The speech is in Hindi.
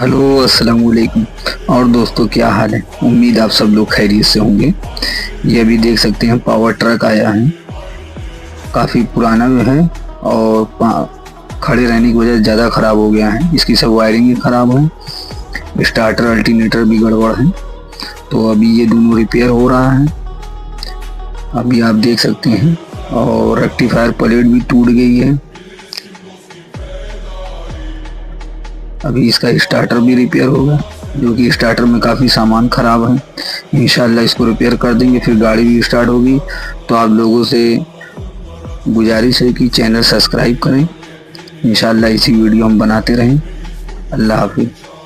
हेलो, अस्सलाम वालेकुम। और दोस्तों, क्या हाल है? उम्मीद आप सब लोग खैरियत से होंगे। ये अभी देख सकते हैं पावर ट्रक आया है, काफ़ी पुराना भी है और खड़े रहने की वजह से ज़्यादा ख़राब हो गया है। इसकी सब वायरिंग ही ख़राब है, स्टार्टर अल्टरनेटर भी गड़बड़ है। तो अभी ये दोनों रिपेयर हो रहा है, अभी आप देख सकते हैं। और रेक्टिफायर प्लेट भी टूट गई है। अभी इसका स्टार्टर भी रिपेयर होगा, जो कि स्टार्टर में काफ़ी सामान ख़राब है। इंशाल्लाह इसको रिपेयर कर देंगे, फिर गाड़ी भी स्टार्ट होगी। तो आप लोगों से गुजारिश है कि चैनल सब्सक्राइब करें। इंशाल्लाह इसी वीडियो हम बनाते रहें। अल्लाह हाफिज़।